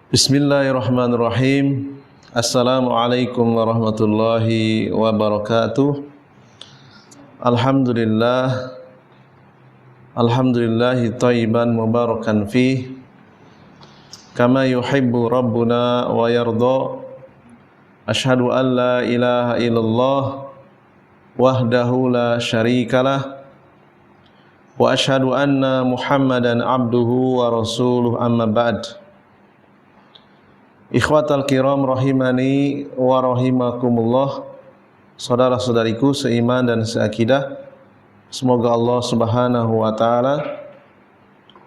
Bismillahirrahmanirrahim. Assalamualaikum warahmatullahi wabarakatuh. Alhamdulillah. Alhamdulillahi thayyiban mubarakan fih. Kama yuhibbu rabbuna wa yarda. Ashhadu an la ilaha illallah wahdahu la syarikalah. Wa ashhadu anna Muhammadan abduhu wa rasuluh, amma ba'd. Ikhwatal kiram rahimani wa rahimakumullah. Saudara-saudariku seiman dan seakidah, semoga Allah Subhanahu wa taala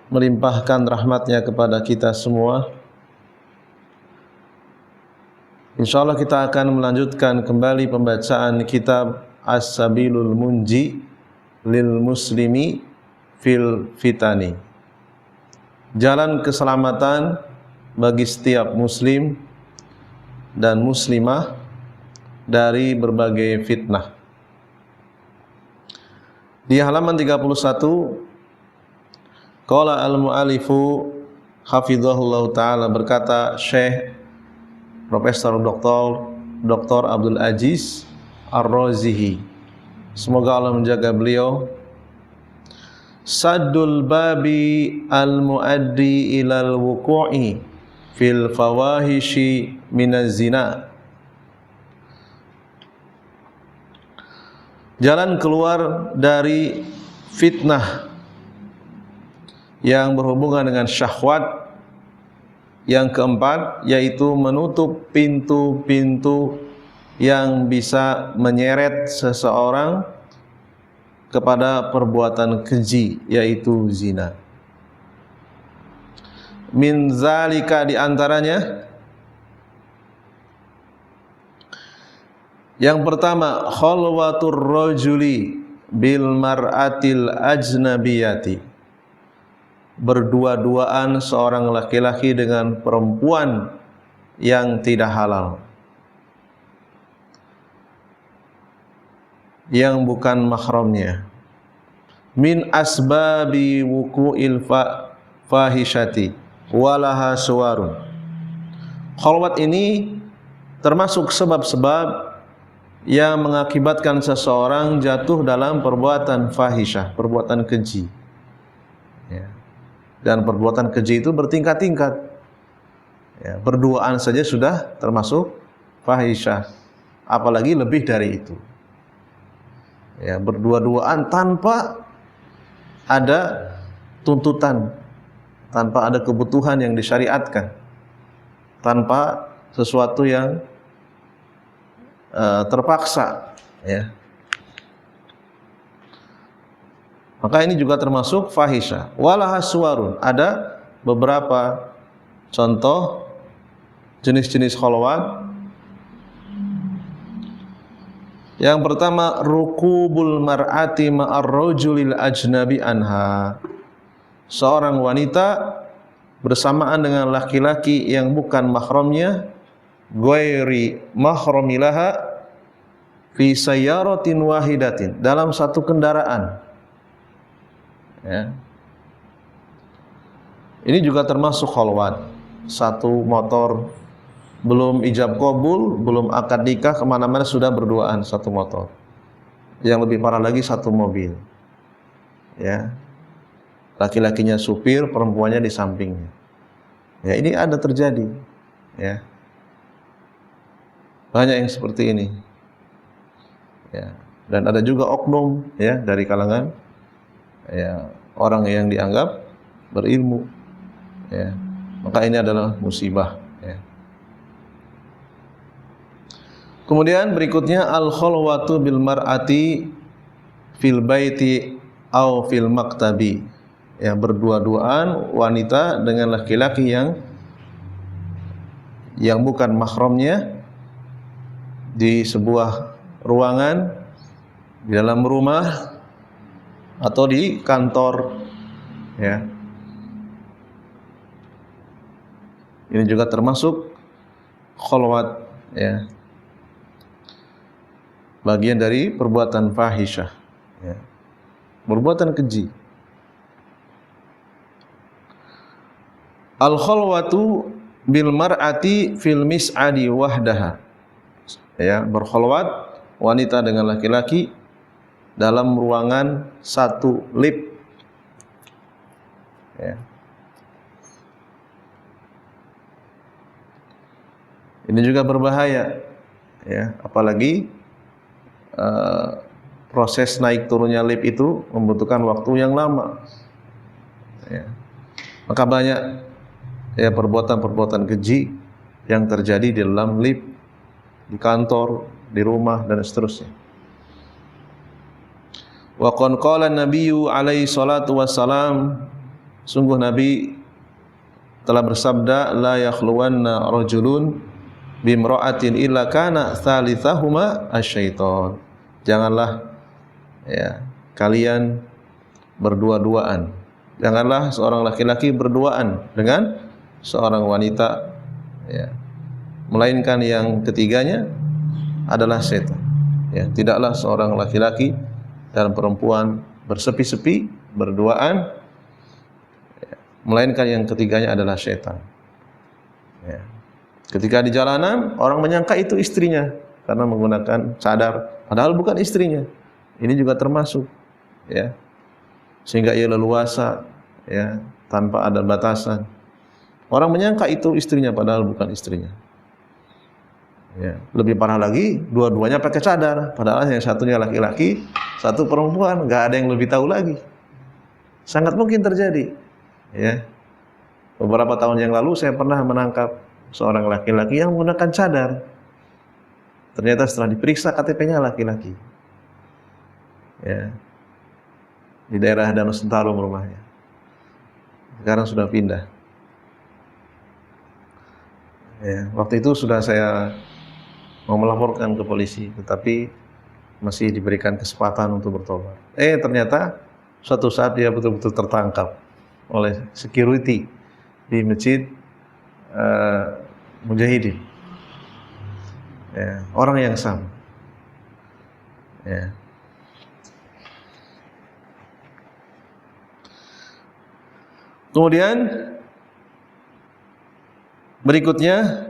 melimpahkan rahmatnya kepada kita semua. Insyaallah kita akan melanjutkan kembali pembacaan kitab As-Sabilul Munji lil Muslimi fil Fitani. Jalan keselamatan bagi setiap muslim dan muslimah dari berbagai fitnah. Di halaman 31, qala al-mu'alifu hafizahullah ta'ala, berkata Syekh Profesor Dr. Abdul Aziz Ar-Razihi, semoga Allah menjaga beliau. Saddul babi al-muaddi ilal wuku'i fil fawahishi minaz zina. Jalan keluar dari fitnah yang berhubungan dengan syahwat. Yang keempat, yaitu menutup pintu-pintu yang bisa menyeret seseorang kepada perbuatan keji, yaitu zina. Min zalika, di antaranya yang pertama, khalwatur rajuli bil mar'atil ajnabiyati, berdua-duaan seorang laki-laki dengan perempuan yang tidak halal, yang bukan mahramnya. Min asbabi wuku'il fahishati walaha suwarun. Khalwat ini termasuk sebab-sebab yang mengakibatkan seseorang jatuh dalam perbuatan fahisyah, perbuatan keji. Ya. Dan perbuatan keji itu bertingkat-tingkat. Ya, berduaan saja sudah termasuk fahisyah, apalagi lebih dari itu. Ya, berdua-duaan tanpa ada tuntutan, tanpa ada kebutuhan yang disyariatkan, tanpa sesuatu yang terpaksa, ya. Maka ini juga termasuk fahisyah. Walaha suwarun, ada beberapa contoh jenis-jenis khalwat. Yang pertama, rukubul mar'ati ma'ar rajulil ajnabi anha. Seorang wanita bersamaan dengan laki-laki yang bukan mahramnya, ghairi mahramilaha, fi sayyaratin wahidatin, dalam satu kendaraan. Ya. Ini juga termasuk khalwat. Satu motor, belum ijab qabul, belum akad nikah, kemana-mana sudah berduaan satu motor. Yang lebih parah lagi, satu mobil. Ya. Laki-lakinya supir, perempuannya di sampingnya. Ya, ini ada terjadi. Ya. Banyak yang seperti ini. Ya. Dan ada juga oknum, ya, dari kalangan, ya, orang yang dianggap berilmu. Ya. Maka ini adalah musibah. Ya. Kemudian berikutnya, al-khalwatu bil mar'ati fil baiti au fil maktabi. Ya, berdua-duaan wanita dengan laki-laki yang bukan mahramnya di sebuah ruangan, di dalam rumah atau di kantor. Ya. Ini juga termasuk khalwat, ya. Bagian dari perbuatan fahisyah, ya. Perbuatan keji. Al-khalwatu bil mar'ati fil mis'adi wahdaha, ya, berkholwat wanita dengan laki-laki dalam ruangan satu lift, ya. Ini juga berbahaya, ya, apalagi proses naik turunnya lift itu membutuhkan waktu yang lama, ya. Maka banyak, ya, perbuatan-perbuatan keji yang terjadi di dalam lift, di kantor, di rumah, dan seterusnya. Wa qad qala an-nabiyyu alaihi salatu wassalam, sungguh Nabi telah bersabda, la yakhluwanna rajulun bimra'atin illa kana tsalitsahuma asyaiton. Janganlah, ya, kalian berdua-duaan. Janganlah seorang laki-laki berduaan dengan seorang wanita, ya, melainkan yang ketiganya adalah setan. Ya, tidaklah seorang laki-laki dan perempuan bersepi-sepi berduaan, ya, melainkan yang ketiganya adalah setan. Ya. Ketika di jalanan orang menyangka itu istrinya karena menggunakan cadar, padahal bukan istrinya. Ini juga termasuk, ya, sehingga ia leluasa, ya, tanpa ada batasan. Orang menyangka itu istrinya padahal bukan istrinya. Ya, lebih parah lagi, dua-duanya pakai cadar, padahal yang satunya laki-laki, satu perempuan, nggak ada yang lebih tahu lagi. Sangat mungkin terjadi. Ya, beberapa tahun yang lalu saya pernah menangkap seorang laki-laki yang menggunakan cadar. Ternyata setelah diperiksa KTP-nya laki-laki. Ya, di daerah Danau Sentarum rumahnya. Sekarang sudah pindah. Ya, waktu itu sudah saya mau melaporkan ke polisi, tetapi masih diberikan kesempatan untuk bertobat. Ternyata suatu saat dia betul-betul tertangkap oleh security di masjid Mujahidin. Ya, orang yang sama. Ya. Kemudian berikutnya,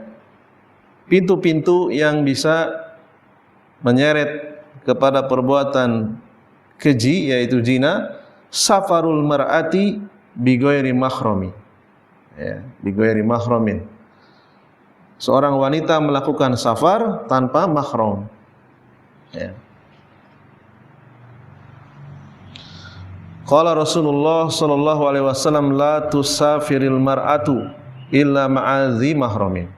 pintu-pintu yang bisa menyeret kepada perbuatan keji, yaitu zina, safarul mar'ati bi ghairi mahrami. Ya, bi ghairi mahramin. Seorang wanita melakukan safar tanpa mahram. Ya. Qala Rasulullah sallallahu alaihi wasallam, la tusafiril mar'atu illa ma'adzi mahramin.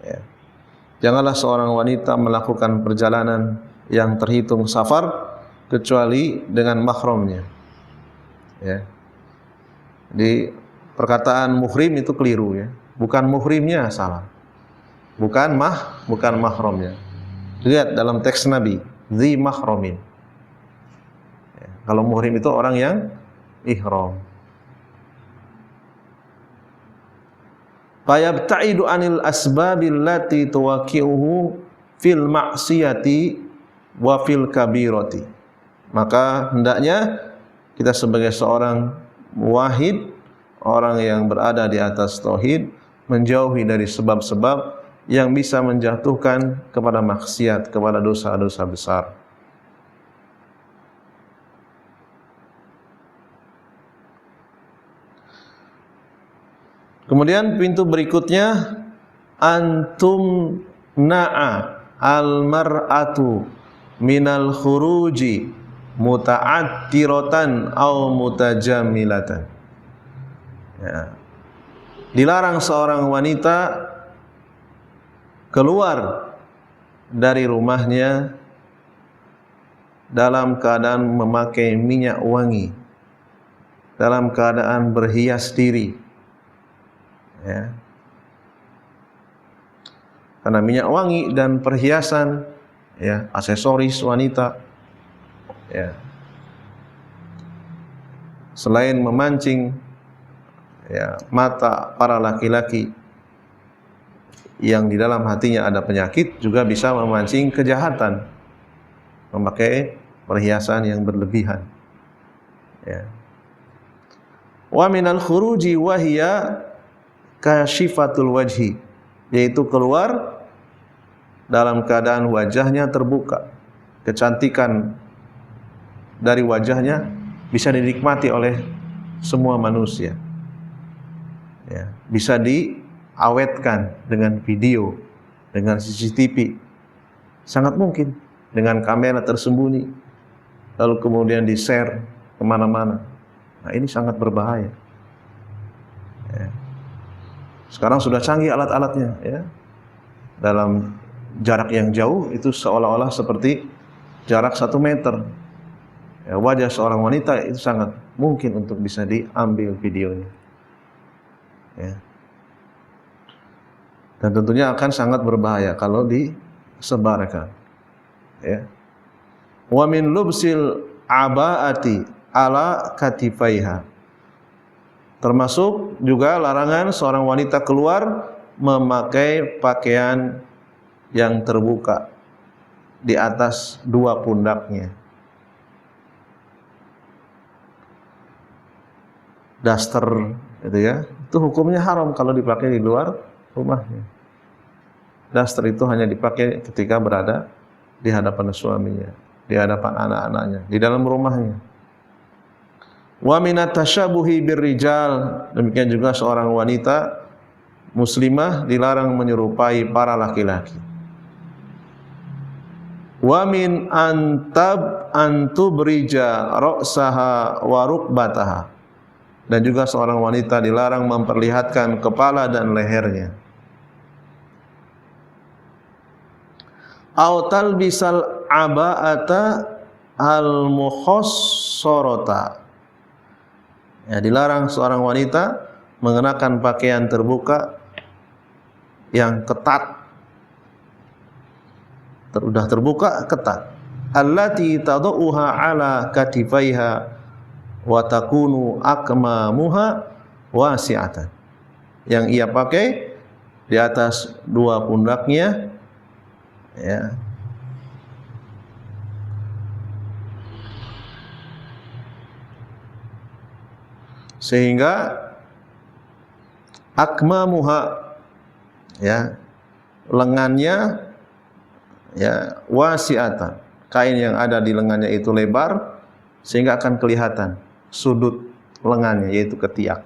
Ya. Janganlah seorang wanita melakukan perjalanan yang terhitung safar kecuali dengan mahramnya. Ya. Di perkataan muhrim itu keliru, ya. Bukan muhrimnya salah. Bukan mahramnya. Lihat dalam teks Nabi, dzi mahramin. Ya. Kalau muhrim itu orang yang ihram. Fayabta'idu anil asbabil lati tuwaqi'uhu fil ma'siyati wa fil kabirati. Maka hendaknya kita sebagai seorang muwahhid, orang yang berada di atas tauhid, menjauhi dari sebab-sebab yang bisa menjatuhkan kepada maksiat, kepada dosa-dosa besar. Kemudian pintu berikutnya, antum na'a al-mar'atu minal khuruji muta'attiratan aw mutajamilatan. Ya. Dilarang seorang wanita keluar dari rumahnya dalam keadaan memakai minyak wangi, dalam keadaan berhias diri. Ya. Karena minyak wangi dan perhiasan, ya, aksesoris wanita, ya, selain memancing, ya, mata para laki-laki yang di dalam hatinya ada penyakit, juga bisa memancing kejahatan, memakai perhiasan yang berlebihan. Ya. Wa minal khuruji wa hiya kashifatul wajhi, yaitu keluar dalam keadaan wajahnya terbuka. Kecantikan dari wajahnya bisa dinikmati oleh semua manusia. Ya, bisa diawetkan dengan video, dengan CCTV. Sangat mungkin dengan kamera tersembunyi, lalu kemudian di-share kemana-mana. Nah, ini sangat berbahaya. Ya. Sekarang sudah canggih alat-alatnya, ya. Dalam jarak yang jauh itu seolah-olah seperti jarak 1 meter. Ya, wajah seorang wanita itu sangat mungkin untuk bisa diambil videonya. Ya. Dan tentunya akan sangat berbahaya kalau disebarkan. Ya. Wa min lubsil abaati ala katifaiha. Termasuk juga larangan seorang wanita keluar memakai pakaian yang terbuka di atas 2 pundaknya. Daster gitu ya. Itu hukumnya haram kalau dipakai di luar rumahnya. Daster itu hanya dipakai ketika berada di hadapan suaminya, di hadapan anak-anaknya, di dalam rumahnya. Wa minat tasyabuhi birrijal, demikian juga seorang wanita muslimah dilarang menyerupai para laki-laki. Wa min antubrija ra'saha wa rukbataha, dan juga seorang wanita dilarang memperlihatkan kepala dan lehernya. Au talbisal aba'ata al-mukhassarata. Ya, dilarang seorang wanita mengenakan pakaian terbuka yang ketat. Sudah terbuka, ketat. Allati tadauha ala katifaiha wa takunu akmamuha wasi'atan. Yang ia pakai di atas 2 pundaknya, ya. Sehingga akmamuha, ya, lengannya, ya, wasi'atan, kain yang ada di lengannya itu lebar sehingga akan kelihatan sudut lengannya, yaitu ketiak.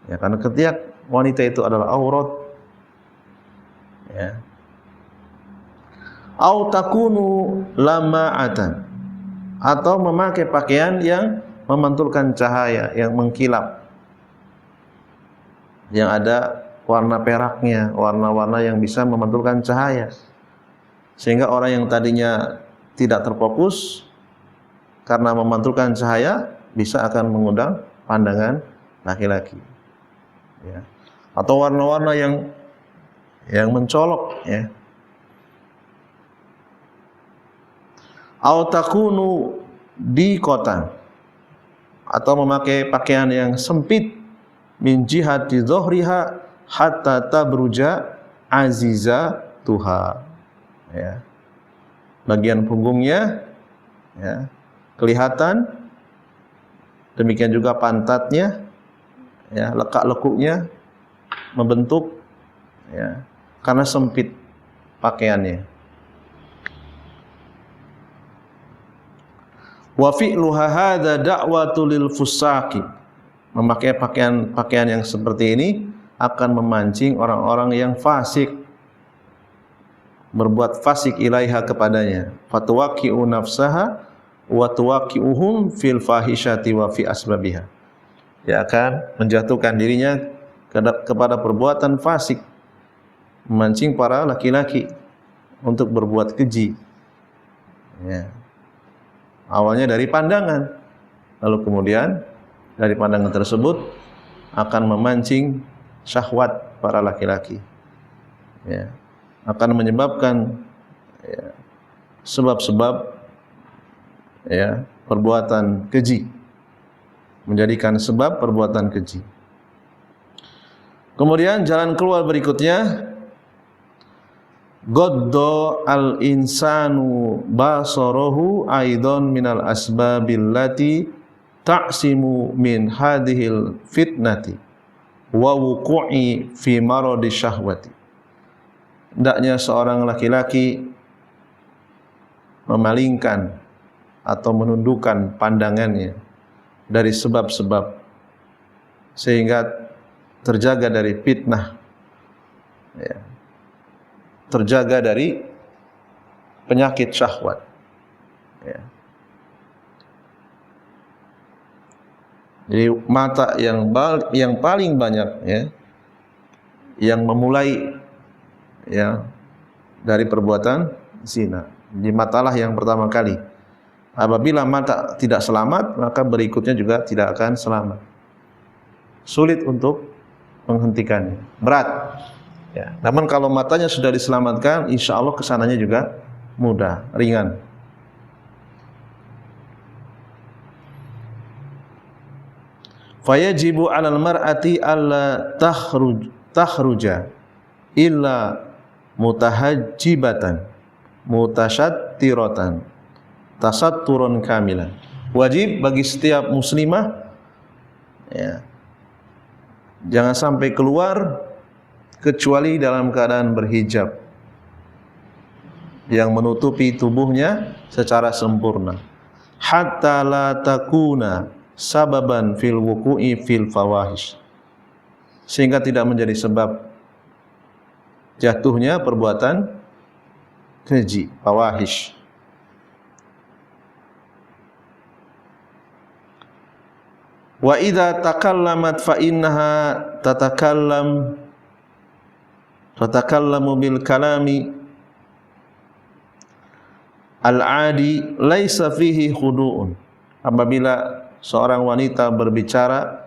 Ya, karena ketiak wanita itu adalah aurat. Ya. Au takunu lama'atan, atau memakai pakaian yang memantulkan cahaya, yang mengkilap, yang ada warna peraknya, warna-warna yang bisa memantulkan cahaya, sehingga orang yang tadinya tidak terfokus karena memantulkan cahaya bisa akan mengundang pandangan laki-laki, ya. Atau warna-warna yang mencolok, ya. Au takunu diqatan, atau memakai pakaian yang sempit, min jihati dhuhriha hatta tabruja aziza tuha, ya. Bagian punggungnya, ya, kelihatan, demikian juga pantatnya, ya, lekak-lekuknya membentuk, ya, karena sempit pakaiannya. Wa fi'luha hadza da'watu lil fusaqi. Memakai pakaian yang seperti ini akan memancing orang-orang yang fasik, berbuat fasik ilaiha kepadanya. Fatwaqi'u nafsaha wa tuwaqi'uhum fil fahishati wa fi asbabiha. Dia akan menjatuhkan dirinya kepada perbuatan fasik, memancing para laki-laki untuk berbuat keji. Ya. Awalnya dari pandangan, lalu kemudian dari pandangan tersebut akan memancing syahwat para laki-laki, ya. Akan menyebabkan, ya, sebab-sebab, ya, perbuatan keji, menjadikan sebab perbuatan keji. Kemudian jalan keluar berikutnya, Goddo al-insanu basarahu aidan minal asbabil lati ta'simu min hadhil fitnati. wa wuqu'i fi maradi syahwati. Hendaknya seorang laki-laki memalingkan atau menundukkan pandangannya dari sebab-sebab sehingga terjaga dari fitnah, ya, terjaga dari penyakit syahwat, ya. Jadi mata yang paling banyak, ya, yang memulai, ya, dari perbuatan zina. Di matalah yang pertama kali. Apabila mata tidak selamat, maka berikutnya juga tidak akan selamat. Sulit untuk menghentikannya, berat. Ya. Namun kalau matanya sudah diselamatkan, insya Allah kesananya juga mudah, ringan. Fayajibu 'alal mar'ati alla takhruja illa mutahajjibatan mutasattiratan tasatturun kamilan. Wajib bagi setiap muslimah, ya, jangan sampai keluar kecuali dalam keadaan berhijab yang menutupi tubuhnya secara sempurna, hatta la takuna sababan fil wuqu'i fil fawahish, sehingga tidak menjadi sebab jatuhnya perbuatan keji, fawahish. Wa idza takallamat fa innaha tatakallamu bil kalami al-adi laisa fihi khudu'un. Apabila seorang wanita berbicara,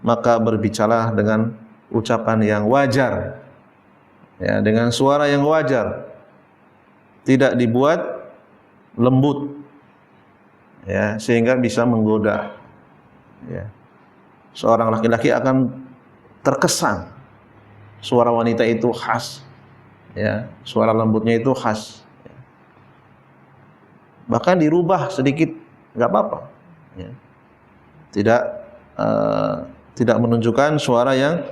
maka berbicara dengan ucapan yang wajar, ya, dengan suara yang wajar, tidak dibuat lembut, ya, sehingga bisa menggoda, ya. Seorang laki-laki akan terkesan suara wanita itu khas, ya, suara lembutnya itu khas, ya. Bahkan dirubah sedikit nggak apa-apa, ya. Tidak menunjukkan suara yang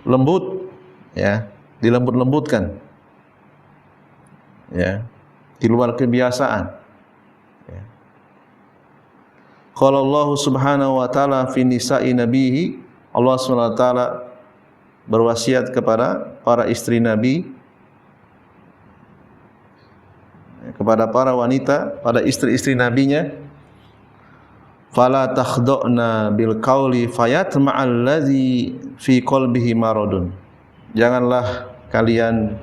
lembut, ya, dilembut-lembutkan, ya, di luar kebiasaan, ya. Qala Allah Subhanahu wa taala fi nisa'i nabihi, Allah Subhanahu wa taala berwasiat kepada para istri Nabi, kepada para wanita, pada istri-istri nabinya, fala takhda'na bil qauli fayatma'al ladzi fi qalbihi maradun. Janganlah kalian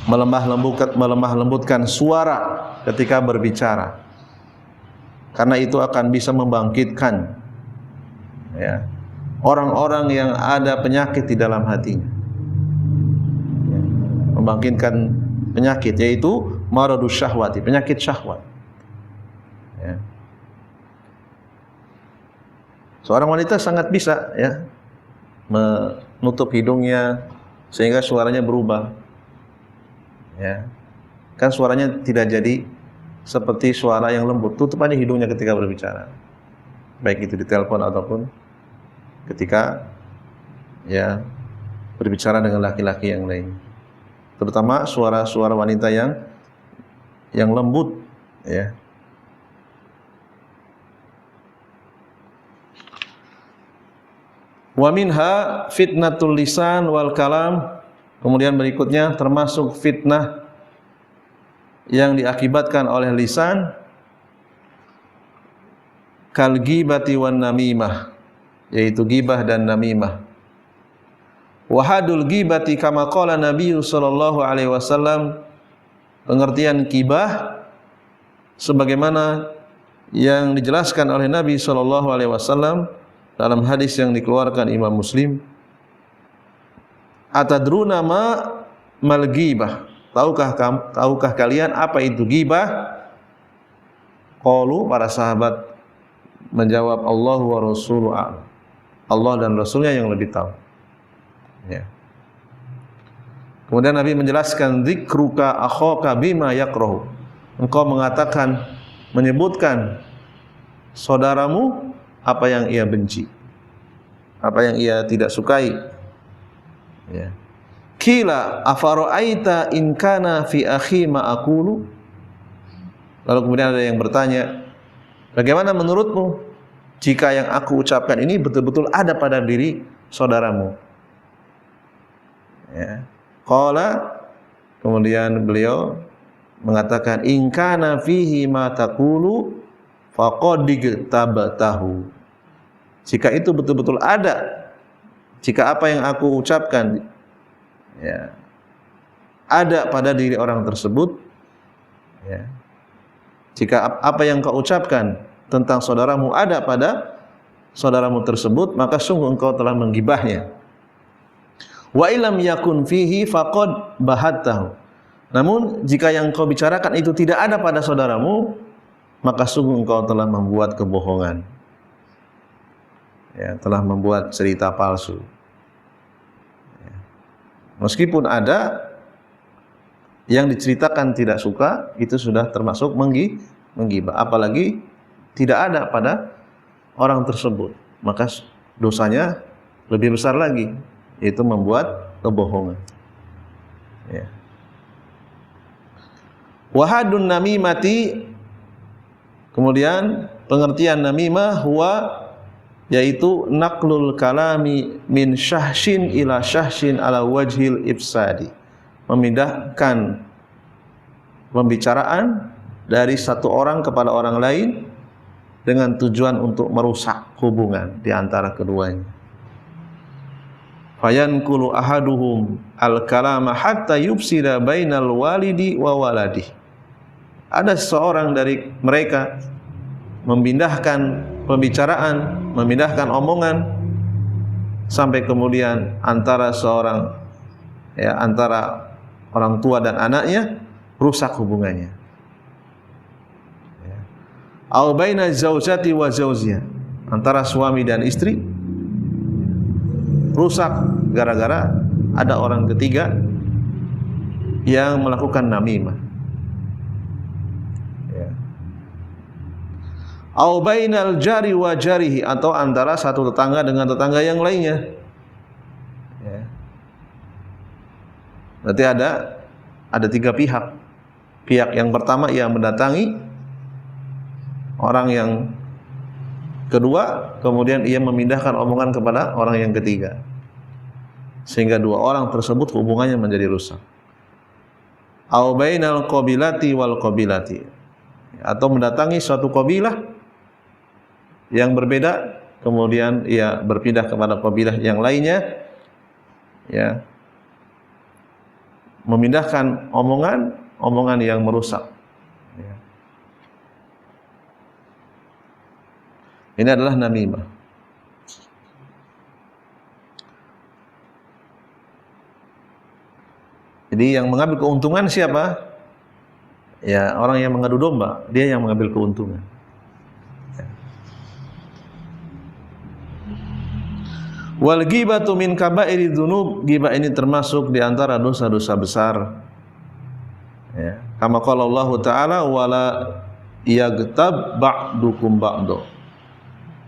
melemah lembutkan suara ketika berbicara, karena itu akan bisa membangkitkan, ya, orang-orang yang ada penyakit di dalam hatinya, ya, membangkitkan penyakit, yaitu maradus syahwati, penyakit syahwat, ya. Seorang wanita sangat bisa, ya, menutup hidungnya sehingga suaranya berubah, ya. Kan suaranya tidak jadi seperti suara yang lembut. Tutup aja hidungnya ketika berbicara, baik itu di telepon ataupun ketika, ya, berbicara dengan laki-laki yang lain. Terutama suara-suara wanita yang lembut, ya. Wa minha fitnatul lisan wal kalam. Kemudian berikutnya termasuk fitnah yang diakibatkan oleh lisan, kal ghibati wan namimah, yaitu ghibah dan namimah. Wahadul ghibati kama qala Nabi sallallahu alaihi wasallam, pengertian ghibah sebagaimana yang dijelaskan oleh Nabi sallallahu alaihi wasallam dalam hadis yang dikeluarkan Imam Muslim. Atadruna mal ghibah? Tahukah kalian apa itu ghibah? Qalu, para sahabat menjawab, Allah wa rasuluhu a'lam. Allah dan Rasulnya yang lebih tahu, ya. Kemudian Nabi menjelaskan, dzikruka akhaka bima yakrahu. Engkau menyebutkan saudaramu apa yang ia benci. apa yang ia tidak sukai. Ya. Qila afara'aita in kana fi akhi ma aqulu. Lalu kemudian ada yang bertanya, bagaimana menurutmu jika yang aku ucapkan ini betul-betul ada pada diri saudaramu? Ya. Qala, kemudian beliau mengatakan, in kana fihi ma taqulu faqad tabatahu. Jika itu betul-betul ada, jika apa yang aku ucapkan ya, ada pada diri orang tersebut, ya, jika apa yang kau ucapkan tentang saudaramu ada pada saudaramu tersebut, maka sungguh engkau telah menggibahnya. Wa illam yakun fihi faqad bahattahu. Namun jika yang kau bicarakan itu tidak ada pada saudaramu, maka sungguh engkau telah membuat kebohongan. Ya, telah membuat cerita palsu. Ya. Meskipun ada yang diceritakan tidak suka, itu sudah termasuk menggibah. Apalagi tidak ada pada orang tersebut, maka dosanya lebih besar lagi, yaitu membuat kebohongan. Ya. Wahadun namimati, kemudian pengertian namimah huwa, yaitu naqlul kalami min syahshin ila syahshin ala wajhil ifsadi, memindahkan pembicaraan dari satu orang kepada orang lain dengan tujuan untuk merusak hubungan di antara keduanya. Fayanqulu ahaduhum al-kalama hatta yufsida bainal walidi wa waladi. Ada seorang dari mereka memindahkan pembicaraan, memindahkan omongan sampai kemudian antara antara orang tua dan anaknya rusak hubungannya. Au baina zaujati wa zaujiyah, antara suami dan istri rusak gara-gara ada orang ketiga yang melakukan namimah. Au bainal jari wa jarihi, atau antara satu tetangga dengan tetangga yang lainnya. Ya. Berarti ada tiga pihak. Pihak yang pertama yang mendatangi orang yang kedua, kemudian ia memindahkan omongan kepada orang yang ketiga, sehingga dua orang tersebut hubungannya menjadi rusak. Au bainal qabilati wal qabilati, atau mendatangi suatu kabilah yang berbeda, kemudian ia berpindah kepada kabilah yang lainnya, ya, memindahkan omongan yang merusak. Ya. Ini adalah namimah. Jadi yang mengambil keuntungan siapa? Ya, orang yang mengadu domba, dia yang mengambil keuntungan. Wal ghibatu min kaba'iri dzunub, ghibah ini termasuk di antara dosa-dosa besar. Ya, kama qala Allah Ta'ala wala yaghtab ba'dukum ba'du.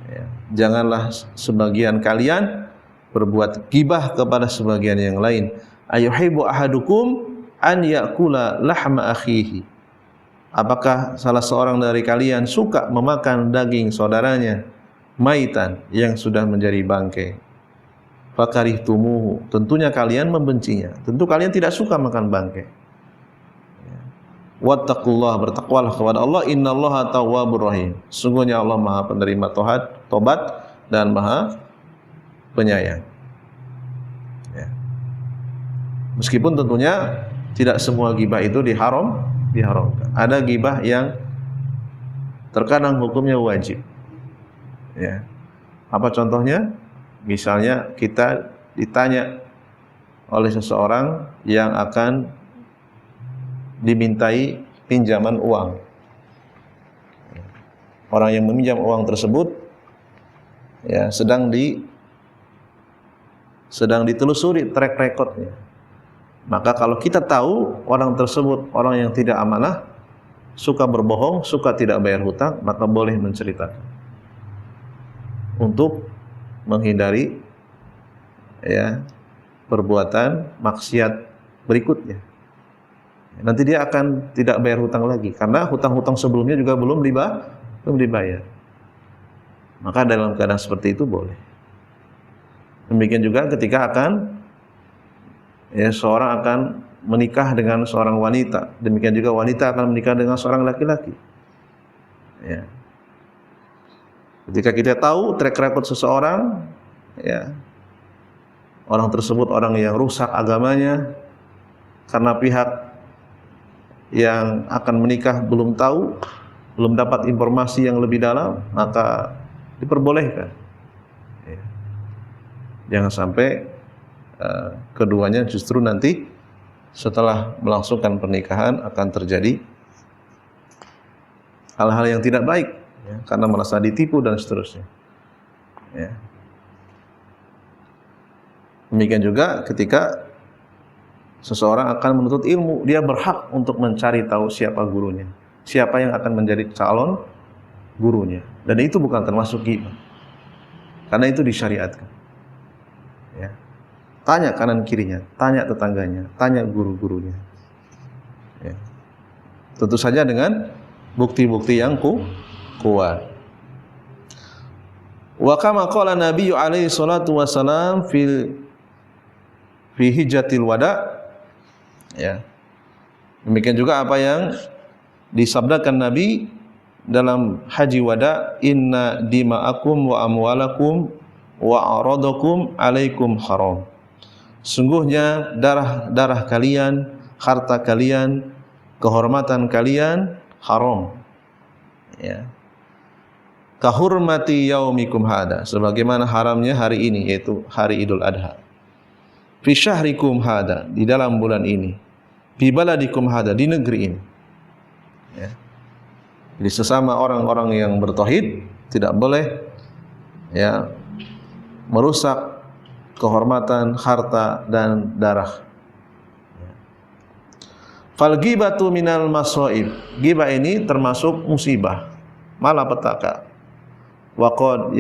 Ya, janganlah sebagian kalian berbuat ghibah kepada sebagian yang lain. Ayuhibbu ahadukum an ya'kula lahma akhihi. Apakah salah seorang dari kalian suka memakan daging saudaranya maitan yang sudah menjadi bangkai? Fakarihtumuhu, tentunya kalian membencinya. Tentu kalian tidak suka makan bangkai. Wattaqullah, bertakwalah kepada Allah. Innallaha tawwabur rahim. Sungguhnya Allah Maha penerima tobat dan Maha penyayang. Ya. Meskipun tentunya tidak semua ghibah itu diharamkan. Ada ghibah yang terkadang hukumnya wajib. Ya. Apa contohnya? Misalnya kita ditanya oleh seseorang yang akan dimintai pinjaman uang. Orang yang meminjam uang tersebut ya sedang ditelusuri track recordnya. Maka kalau kita tahu orang tersebut orang yang tidak amanah, suka berbohong, suka tidak bayar hutang, maka boleh menceritakan untuk menghindari ya perbuatan maksiat berikutnya. Nanti dia akan tidak bayar hutang lagi karena hutang-hutang sebelumnya juga belum dibayar. Maka dalam keadaan seperti itu boleh. Demikian juga ketika seorang akan menikah dengan seorang wanita, demikian juga wanita akan menikah dengan seorang laki-laki. Ya. Ketika kita tahu track record seseorang, ya, orang tersebut orang yang rusak agamanya karena pihak yang akan menikah belum tahu, belum dapat informasi yang lebih dalam, maka diperbolehkan. Ya. Jangan sampai keduanya justru nanti setelah melangsungkan pernikahan akan terjadi hal-hal yang tidak baik, ya, karena merasa ditipu dan seterusnya. Ya. Demikian juga ketika seseorang akan menuntut ilmu, dia berhak untuk mencari tahu siapa gurunya, siapa yang akan menjadi calon gurunya. Dan itu bukan termasuk ghibah, karena itu disyariatkan. Ya. Tanya kanan kirinya, tanya tetangganya, tanya guru-gurunya. Ya. Tentu saja dengan bukti-bukti yang kuat. Wa kama qala Nabi alaihi salatu wasalam fi hijjatil wada. Ya. Demikian juga apa yang disabdakan Nabi dalam haji wada, inna dima'akum wa amwalakum wa aradakum alaikum haram. Sungguhnya darah kalian, harta kalian, kehormatan kalian haram. Ya. Kahurmati yaumikum hada, sebagaimana haramnya hari ini, yaitu hari Idul Adha. Fi syahrikum hada, di dalam bulan ini. Fi baladikum hada, di negeri ini. Ya. Jadi sesama orang-orang yang bertauhid tidak boleh, ya, merusak kehormatan, harta dan darah. Ya. Fal ghibatu minal masaib. Ghibah ini termasuk musibah, malapetaka. Wa qad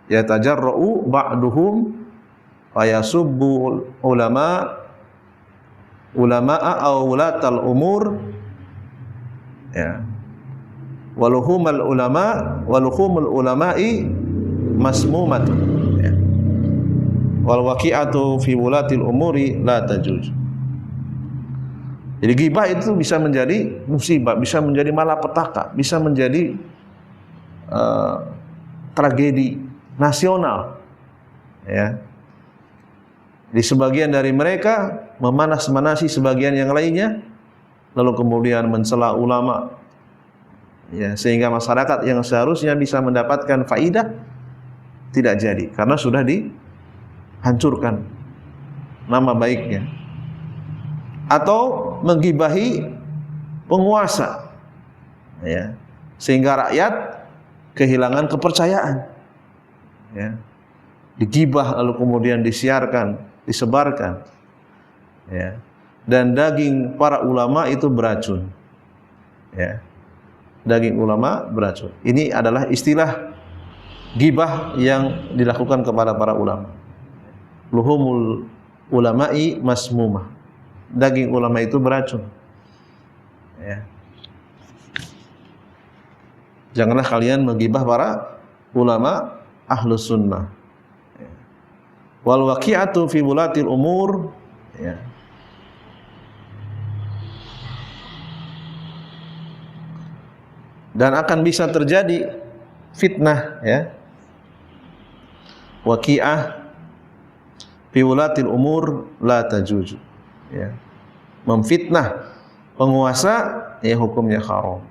yatajarra'u ba'duhum fayasubbu ulama'a aw ulatal umur, ya, waluhumul ulama'i masmumatun, ya, wal waqi'atu fi wulatil umuri la tajuj. Jadi ghibah itu bisa menjadi musibah, bisa menjadi malapetaka, bisa menjadi tragedi nasional, ya. Di sebagian dari mereka memanas-manasi sebagian yang lainnya, lalu kemudian mencela ulama, ya, sehingga masyarakat yang seharusnya bisa mendapatkan faidah tidak jadi karena sudah dihancurkan nama baiknya. Atau menggibahi penguasa, ya, sehingga rakyat kehilangan kepercayaan, ya. Digibah lalu kemudian disiarkan, disebarkan, ya. Dan daging para ulama itu beracun, ya. Daging ulama beracun. Ini adalah istilah gibah yang dilakukan kepada para ulama. Luhumul ulama'i masmumah. Daging ulama itu beracun, ya. Janganlah kalian menggibah para ulama ahlus sunnah, ya. Wal waqi'atu fi wulatil umur, ya. Dan akan bisa terjadi fitnah, ya, waqi'ah fi wulatil umur la tajuju, ya. Memfitnah penguasa, ya, hukumnya haram,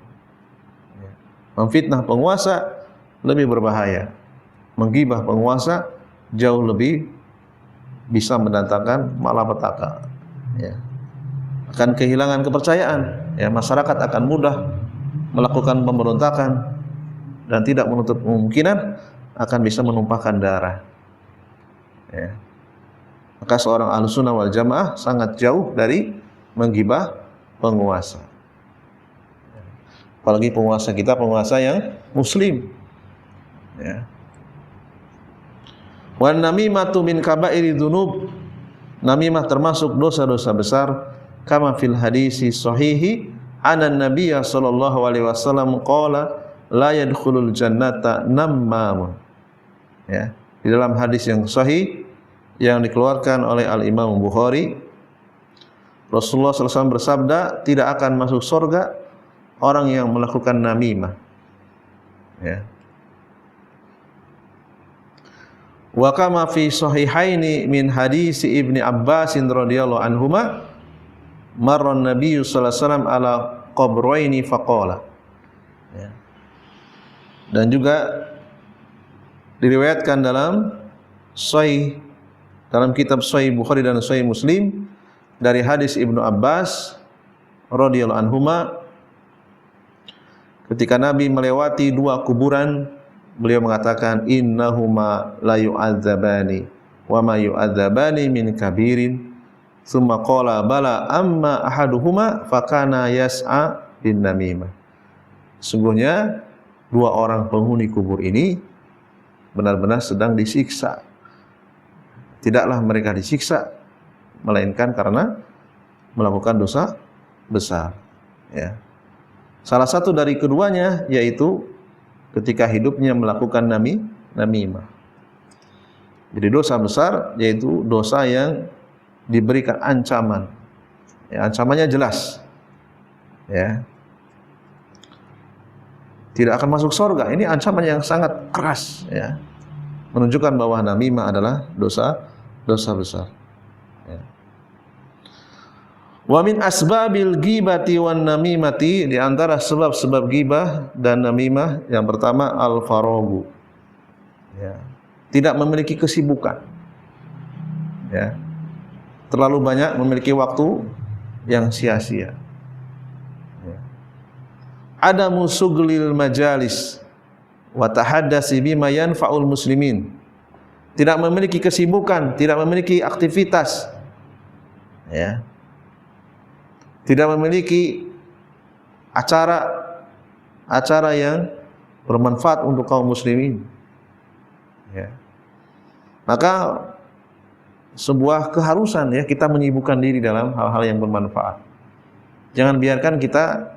ya. Memfitnah penguasa lebih berbahaya. Menggibah penguasa jauh lebih bisa mendatangkan malapetaka, ya. Akan kehilangan kepercayaan, ya. Masyarakat akan mudah melakukan pemberontakan dan tidak menutup kemungkinan akan bisa menumpahkan darah, ya. Maka seorang ahlussunnah wal jamaah sangat jauh dari menggibah penguasa, apalagi penguasa kita, penguasa yang muslim, ya. Wan namimatu min kabairi dzunub. Namimah termasuk dosa-dosa besar. Kama fil hadisi sahihi anan nabiyya sallallahu alaihi wasallam qala la yadkhulul jannata nammamun. Ya, di dalam hadis yang sahih yang dikeluarkan oleh Al-Imam Bukhari, Rasulullah SAW bersabda, tidak akan masuk surga orang yang melakukan namimah. Ya. Wa kama fi sahihaini min hadis Ibni Abbas radhiyallahu anhuma marra an-nabiy sallallahu alaihi wasallam ala qabraini faqala. Ya. Dan juga diriwayatkan dalam kitab Sahih Bukhari dan Sahih Muslim dari hadis Ibnu Abbas radhiyallahu anhuma, ketika Nabi melewati dua kuburan, beliau mengatakan innahuma la yu'adzabani wa ma yu'adzabani min kabirin. Tsumma qala bala amma ahaduhuma fakana yas'a bin namimah. Sungguhnya dua orang penghuni kubur ini benar-benar sedang disiksa. Tidaklah mereka disiksa melainkan karena melakukan dosa besar. Ya. Salah satu dari keduanya yaitu ketika hidupnya melakukan namimah. Jadi dosa besar yaitu dosa yang diberikan ancaman. Ya, ancamannya jelas. Ya. Tidak akan masuk surga. Ini ancaman yang sangat keras, ya. Menunjukkan bahwa namimah adalah dosa besar. Ya. Wa min asbabil ghibati wan namimati, di antara sebab-sebab ghibah dan namimah yang pertama al-faragu. Ya. Tidak memiliki kesibukan. Ya. Terlalu banyak memiliki waktu yang sia-sia. Ya. Adamu suglil majalis wa tahaddasi bima yanfa'ul muslimin. Tidak memiliki kesibukan, tidak memiliki aktivitas. Ya. Tidak memiliki acara yang bermanfaat untuk kaum muslimin. Ya. Maka sebuah keharusan, ya, kita menyibukkan diri dalam hal-hal yang bermanfaat. Jangan biarkan kita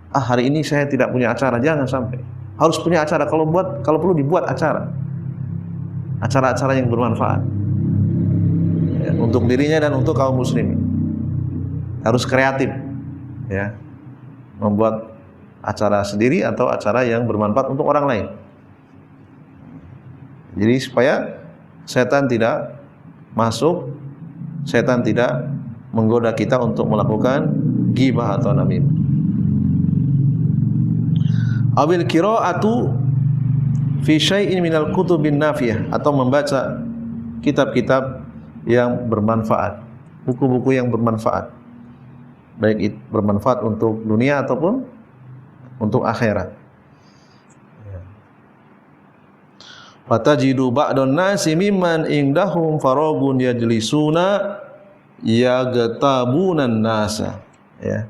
hari ini saya tidak punya acara, jangan sampai. Harus punya acara, kalau perlu dibuat acara-acara yang bermanfaat, ya, untuk dirinya dan untuk kaum muslimin. Harus kreatif, ya, membuat acara sendiri atau acara yang bermanfaat untuk orang lain. Jadi supaya setan tidak masuk, setan tidak menggoda kita untuk melakukan ghibah atau namimah. Awil qiraatu fi syai'in minal kutubin nafiyah, atau membaca kitab-kitab yang bermanfaat, buku-buku yang bermanfaat, baik itu bermanfaat untuk dunia ataupun untuk akhirat. Fatajidu ba'dun nasi mimman indahum faragun yajlisuna yagtabunan nasa. Ya.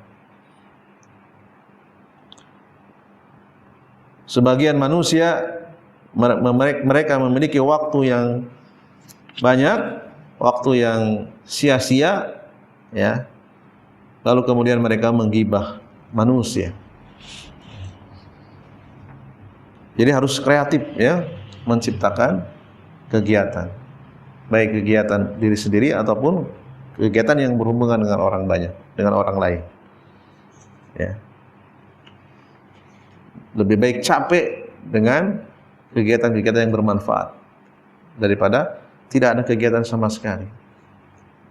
Sebagian manusia mereka memiliki waktu yang banyak, waktu yang sia-sia, ya. Lalu kemudian mereka menggibah manusia. Jadi harus kreatif, ya, menciptakan kegiatan, baik kegiatan diri sendiri ataupun kegiatan yang berhubungan dengan orang banyak, dengan orang lain. Ya. Lebih baik capek dengan kegiatan-kegiatan yang bermanfaat daripada tidak ada kegiatan sama sekali.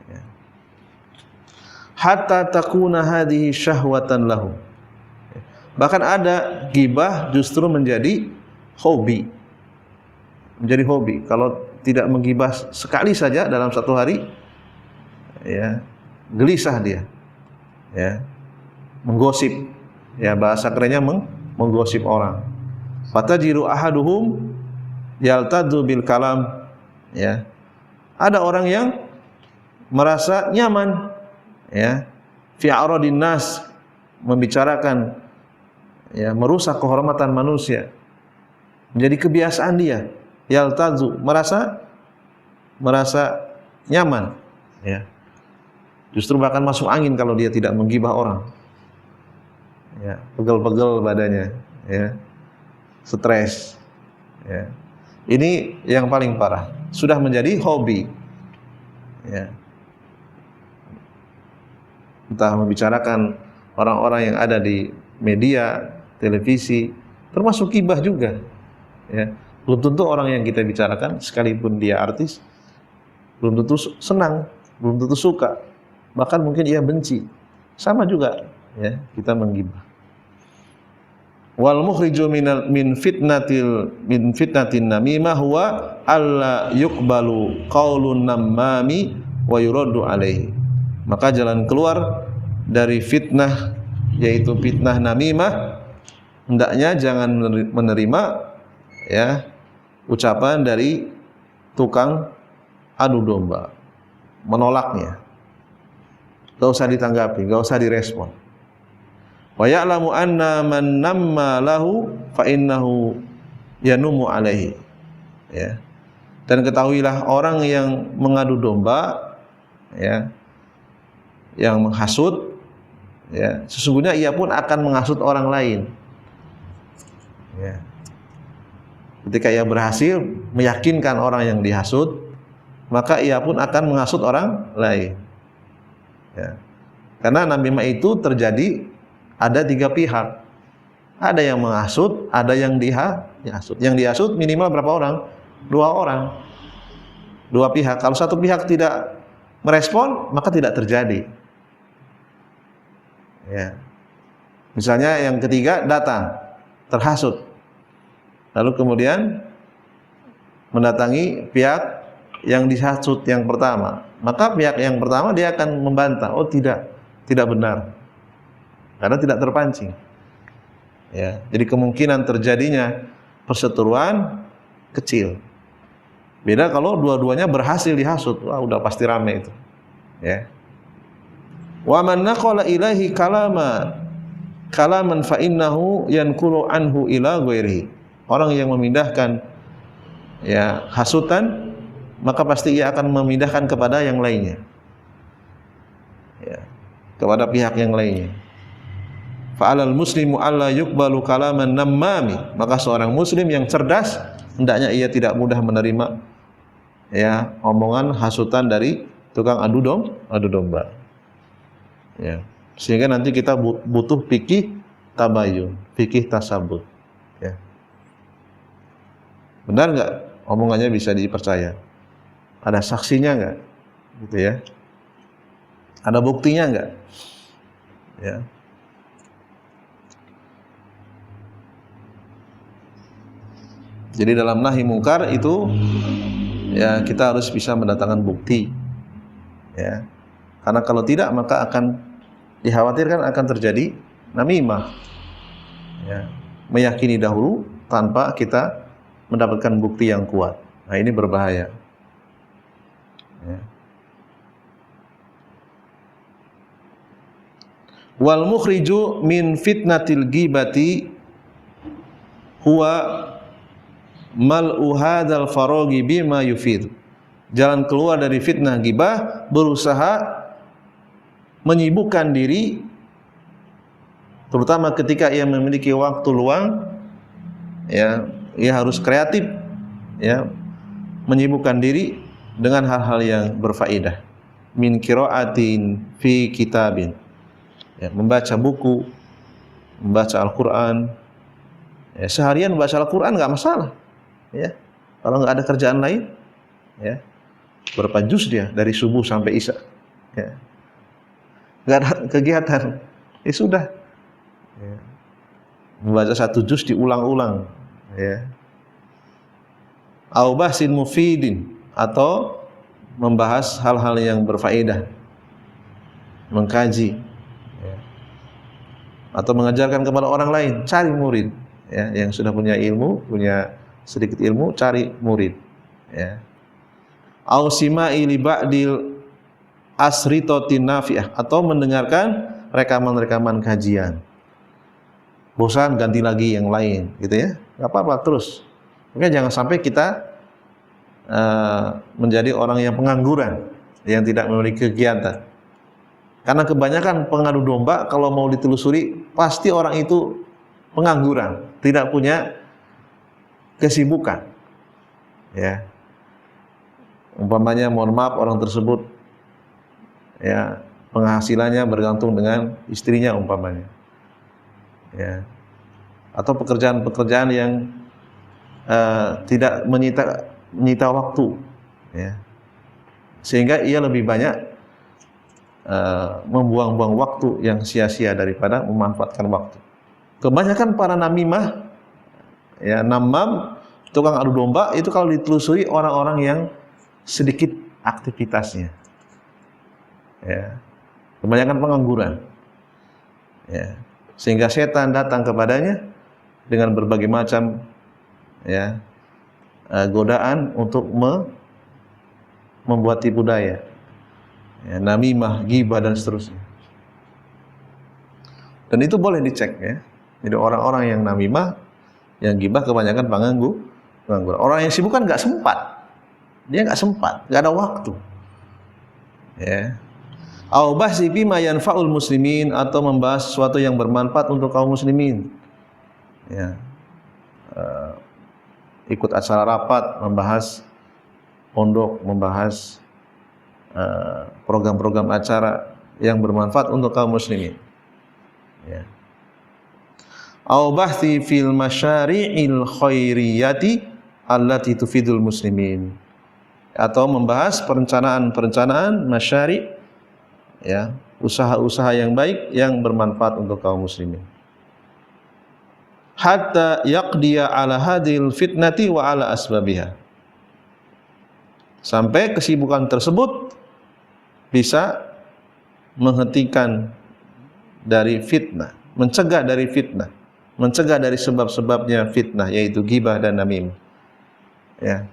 Ya. Hatta takuna hadhihi syahwatan lahu. Bahkan ada ghibah justru menjadi hobi. Menjadi hobi. Kalau tidak menggibah sekali saja dalam satu hari, ya, gelisah dia. Ya. Menggosip. Ya, bahasa kerennya menggosip orang. Fatajiru ahaduhum yaltadzu bil kalam. Ya. Ada orang yang merasa nyaman, ya, fi aradin nas, membicarakan, ya, merusak kehormatan manusia. Menjadi kebiasaan dia. Yaltazu, merasa merasa nyaman, ya. Justru bahkan masuk angin kalau dia tidak menggibah orang, ya, pegel-pegel badannya, ya, stres, ya. Ini yang paling parah, sudah menjadi hobi, ya. Entah membicarakan orang-orang yang ada di media, televisi, termasuk gibah juga, ya. Belum tentu orang yang kita bicarakan, sekalipun dia artis, belum tentu senang, belum tentu suka, bahkan mungkin ia benci. Sama juga, ya, kita menggibah. Wal mukhriju min fitnatin namimah huwa alla yuqbalu qaulun namami wa yuraddu alaihi. Maka jalan keluar dari fitnah, yaitu fitnah namimah, hendaknya jangan menerima, ya, ucapan dari tukang adu domba, menolaknya. Gak usah ditanggapi, gak usah direspon. Wa ya'lamu anna man namma lahu fa innahu yanumu alaihi, ya. Dan ketahuilah orang yang mengadu domba, ya, yang menghasut, ya, sesungguhnya ia pun akan menghasut orang lain, ya. Ketika ia berhasil meyakinkan orang yang dihasut, maka ia pun akan menghasut orang lain, ya. Karena namimah itu terjadi ada 3 pihak. Ada yang menghasut, ada yang dihasut. Yang dihasut minimal berapa orang? 2 orang. 2 pihak. Kalau satu pihak tidak merespon, maka tidak terjadi, ya. Misalnya yang ketiga datang, terhasut, lalu kemudian mendatangi pihak yang dihasut yang pertama, maka pihak yang pertama dia akan membantah, oh tidak benar, karena tidak terpancing, ya. Jadi kemungkinan terjadinya perseteruan kecil. Beda kalau dua-duanya berhasil dihasut, wah udah pasti rame itu, ya. Wa man naqala ilaihi kalaman fa innahu yanqulu anhu ila ghairihi. Orang yang memindahkan, ya, hasutan, maka pasti ia akan memindahkan kepada yang lainnya, ya, kepada pihak yang lainnya. Fa'alal muslimu alla yuqbalu kalaman nammami. Maka seorang muslim yang cerdas hendaknya ia tidak mudah menerima, ya, omongan hasutan dari tukang adu domba, ya. Sehingga nanti kita butuh fikih tabayun, fikih tasabut, ya. Benar nggak omongannya bisa dipercaya? Ada saksinya nggak, gitu ya? Ada buktinya nggak, ya? Jadi dalam nahi mungkar itu, ya, kita harus bisa mendatangkan bukti, ya. Karena kalau tidak maka akan dikhawatirkan akan terjadi namimah, ya, meyakini dahulu tanpa kita mendapatkan bukti yang kuat. Nah, ini berbahaya, ya. Wal mukhriju min fitnatil ghibati huwa mal'u hadzal faraghi bima yufid. Jalan keluar dari fitnah ghibah, berusaha menyibukkan diri, terutama ketika ia memiliki waktu luang, ya, ia harus kreatif, ya, menyibukkan diri dengan hal-hal yang berfaedah. Min qiraatin fi kitabin, ya, membaca buku, membaca Al-Qur'an, ya, seharian membaca Al-Qur'an nggak masalah, ya, kalau nggak ada kerjaan lain, ya, berapa juz dia dari subuh sampai isya, ya, nggak ada kegiatan, ya sudah, ya, membaca 1 juz diulang-ulang, ya. Au bahsin mufidin, atau membahas hal-hal yang berfaedah, mengkaji, ya, atau mengajarkan kepada orang lain, cari murid, ya, yang sudah punya ilmu, punya sedikit ilmu, cari murid, ya. Au sima'i li ba'dil asritotin nafi'ah, atau mendengarkan rekaman-rekaman kajian. Bosan ganti lagi yang lain, gitu ya, nggak apa-apa terus. Maka jangan sampai kita menjadi orang yang pengangguran, yang tidak memiliki kegiatan. Karena kebanyakan pengadu domba kalau mau ditelusuri pasti orang itu pengangguran, tidak punya kesibukan. Ya, umpamanya mohon maaf orang tersebut ya penghasilannya bergantung dengan istrinya umpamanya. Ya, atau pekerjaan-pekerjaan yang tidak menyita waktu, ya. Sehingga ia lebih banyak membuang-buang waktu yang sia-sia daripada memanfaatkan waktu. Kebanyakan para namimah, ya, namam, tukang adu domba itu kalau ditelusuri orang-orang yang sedikit aktivitasnya, ya, kebanyakan pengangguran, ya, sehingga setan datang kepadanya dengan berbagai macam, ya, godaan untuk membuat tipu daya, ya, namimah, ghibah dan seterusnya. Dan itu boleh dicek, ya. Jadi orang-orang yang namimah, yang ghibah kebanyakan pengangguran. Orang yang sibuk kan nggak sempat, dia nggak sempat, nggak ada waktu, ya. Au bahsi bima yanfa'ul muslimin, atau membahas sesuatu yang bermanfaat untuk kaum muslimin, ya. Ikut acara rapat, membahas pondok, membahas program-program acara yang bermanfaat untuk kaum muslimin, ya. Au bahthi fil masyari'il khairiyati allati tufidul muslimin, atau membahas perencanaan masyari', ya, usaha-usaha yang baik yang bermanfaat untuk kaum muslimin. Hatta yaqdiya ala hadil fitnati wa ala asbabiha, sampai kesibukan tersebut bisa menghentikan dari fitnah, mencegah dari fitnah, mencegah dari sebab-sebabnya fitnah, yaitu ghibah dan namimah, ya.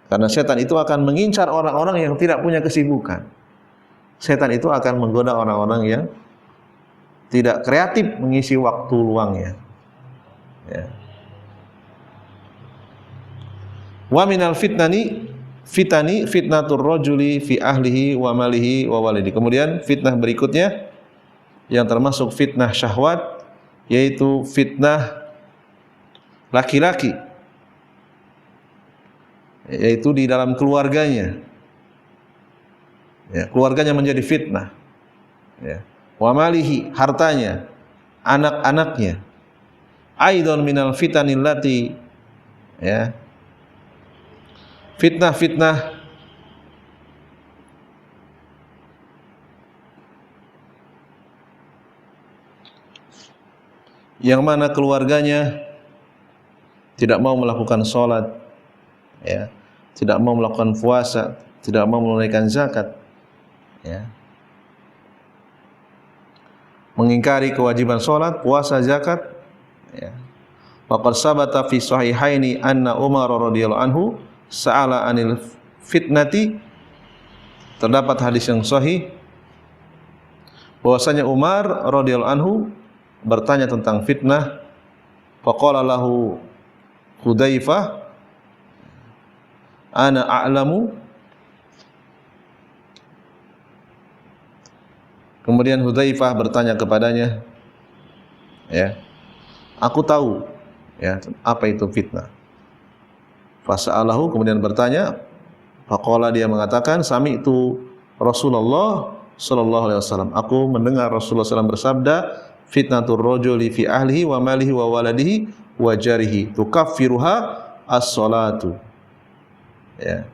Karena setan itu akan mengincar orang-orang yang tidak punya kesibukan. Setan itu akan menggoda orang-orang yang tidak kreatif mengisi waktu luangnya, ya. Wa minal fitani fitnatur rajuli fi ahlihi wa malihi wa walidi. Kemudian fitnah berikutnya yang termasuk fitnah syahwat, yaitu fitnah laki-laki, yaitu di dalam keluarganya, ya, keluarganya menjadi fitnah, ya. Wa malihi, hartanya, anak-anaknya. Aidon minal fitanil lati, ya, fitnah-fitnah yang mana keluarganya tidak mau melakukan sholat, ya, tidak mau melakukan puasa, tidak mau menunaikan zakat, ya, mengingkari kewajiban sholat, puasa, zakat, ya. Faqad sabata fi sahihaini anna Umar radhiyallahu anhu sa'ala anil fitnati. Terdapat hadis yang sahih bahwasanya Umar radhiyallahu anhu bertanya tentang fitnah. Faqala lahu Hudzaifah, ana a'lamu. Kemudian Hudzaifah bertanya kepadanya, ya, aku tahu, ya, apa itu fitnah. Fasa'alahu, kemudian bertanya. Faqala, dia mengatakan, sami'tu Rasulullah sallallahu alaihi wasallam, aku mendengar Rasulullah SAW bersabda, fitnatur rajuli fi ahlihi wa malihi wa waladihi wa jarihi tukaffiruha as-salatu, ya,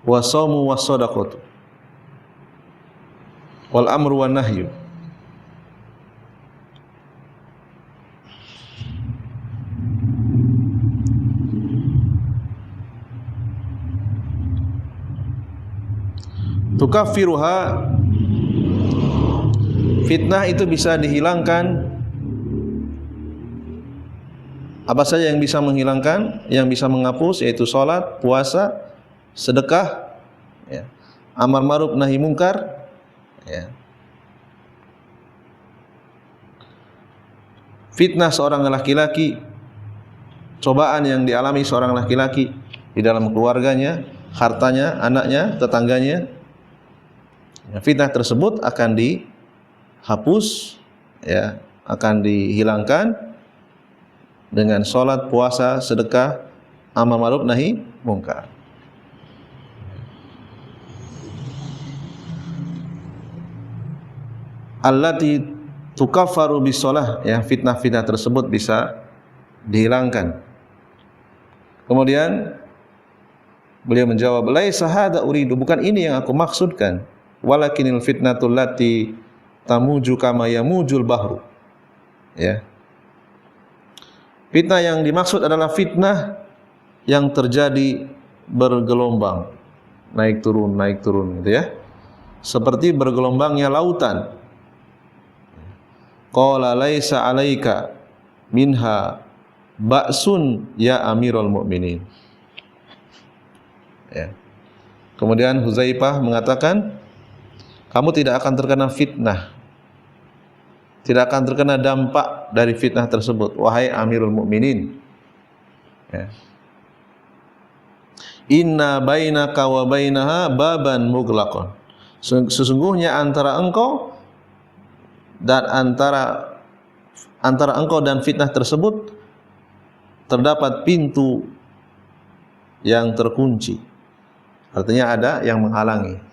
wa shaumu was shadaqatu wal amru wan nahyu. Tukaffiruha, fitnah itu bisa dihilangkan. Apa saja yang bisa menghilangkan, yang bisa menghapus, yaitu sholat, puasa, sedekah, ya, amar ma'ruf nahi mungkar, ya. Fitnah seorang laki-laki, cobaan yang dialami seorang laki-laki, di dalam keluarganya, hartanya, anaknya, tetangganya. Fitnah tersebut akan dihapus, ya, akan dihilangkan dengan sholat, puasa, sedekah, amar ma'ruf nahi mungkar. Allati tukaffaru bisolah, ya, fitnah-fitnah tersebut bisa dihilangkan. Kemudian beliau menjawab, laisa hadza uridu, bukan ini yang aku maksudkan, walakinil fitnatul lati tamuju kama yamujul bahru, ya. Fitnah yang dimaksud adalah fitnah yang terjadi bergelombang, naik turun gitu, ya, seperti bergelombangnya lautan. Qala laisa alaika minha ba'sun ya Amirul Mukminin. Ya. Kemudian Hudzaifah mengatakan, kamu tidak akan terkena fitnah, tidak akan terkena dampak dari fitnah tersebut, wahai Amirul Mukminin. Ya. Inna bainaka wa bainaha baban mughlaqan. Sesungguhnya antara engkau dan antara engkau dan fitnah tersebut terdapat pintu yang terkunci. Artinya ada yang menghalangi.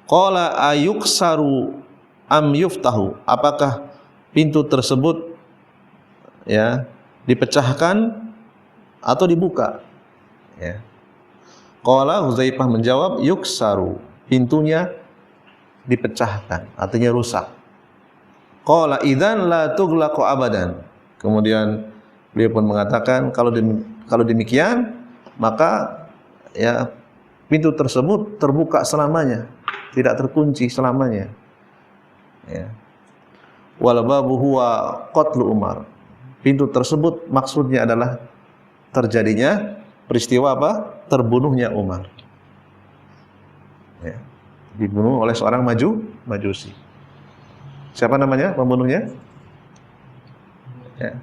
Qala ayuksaru am yuftahu, apakah pintu tersebut, ya, dipecahkan atau dibuka, ya. Qala Hudzaifah menjawab, yuksaru, pintunya dipecahkan, artinya rusak. Qala idzan la tughlaqu abadan. Kemudian beliau pun mengatakan, kalau demikian maka, ya, pintu tersebut terbuka selamanya, tidak terkunci selamanya, ya. Wal babu huwa qatlu Umar. Pintu tersebut maksudnya adalah terjadinya peristiwa apa? Terbunuhnya Umar, ya. Dibunuh oleh seorang Majusi. Siapa namanya pembunuhnya? Ya.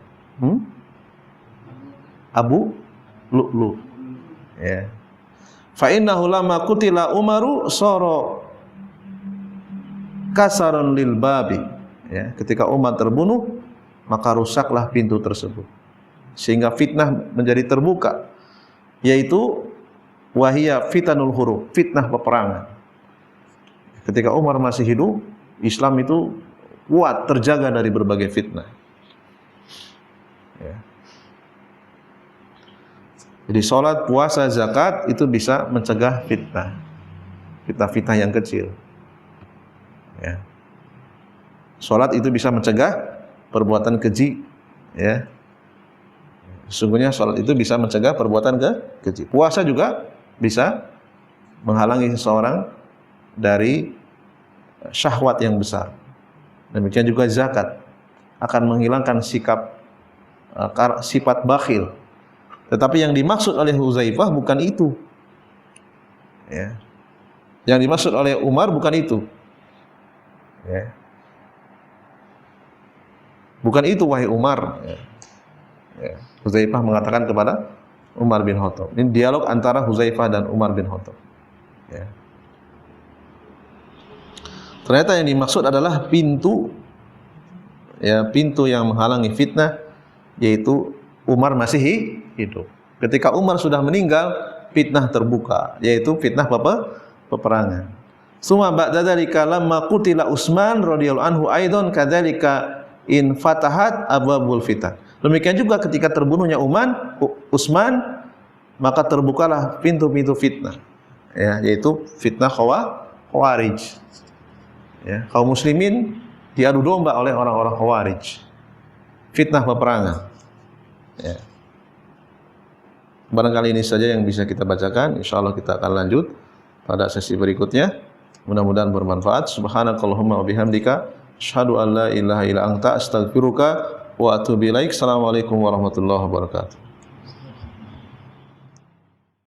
Abu Lu'lu'. Ya. Fa innahu lamma qutila Umaru sara kasarun lil babi. Ya, ketika Umar terbunuh, maka rusaklah pintu tersebut, sehingga fitnah menjadi terbuka, yaitu wahia fitanul hurub, fitnah peperangan. Ketika Umar masih hidup, Islam itu kuat, terjaga dari berbagai fitnah, ya. Jadi sholat, puasa, zakat itu bisa mencegah fitnah yang kecil, ya. Sholat itu bisa mencegah perbuatan keji, ya. Sesungguhnya sholat itu bisa mencegah perbuatan keji. Puasa juga bisa menghalangi seseorang dari syahwat yang besar. Demikian juga zakat akan menghilangkan sifat bakhil. Tetapi yang dimaksud oleh Hudzaifah bukan itu, ya. Yang dimaksud oleh Umar bukan itu, ya. Bukan itu wahai Umar, ya. Ya. Hudzaifah mengatakan kepada Umar bin Khattab. Ini dialog antara Hudzaifah dan Umar bin Khattab, ya. Ternyata yang dimaksud adalah pintu, ya, pintu yang menghalangi fitnah, yaitu Umar masih hidup. Ketika Umar sudah meninggal, fitnah terbuka, yaitu fitnah peperangan. Summa ba'da dzalika lamma qutila Utsman radhiyallahu anhu aidan kadzalika in fatahat abwabul fitan. Demikian juga ketika terbunuhnya Utsman, maka terbukalah pintu-pintu fitnah, ya, yaitu fitnah Khawarij. Ya, kaum muslimin diadu domba oleh orang-orang Khawarij, fitnah peperangan, ya. Barangkali ini saja yang bisa kita bacakan. Insyaallah kita akan lanjut pada sesi berikutnya. Mudah-mudahan bermanfaat. Subhanakallahumma wa bihamdika asyhadu an la ilaha illa anta astaghfiruka wa atubu ilaik. Assalamualaikum warahmatullahi wabarakatuh.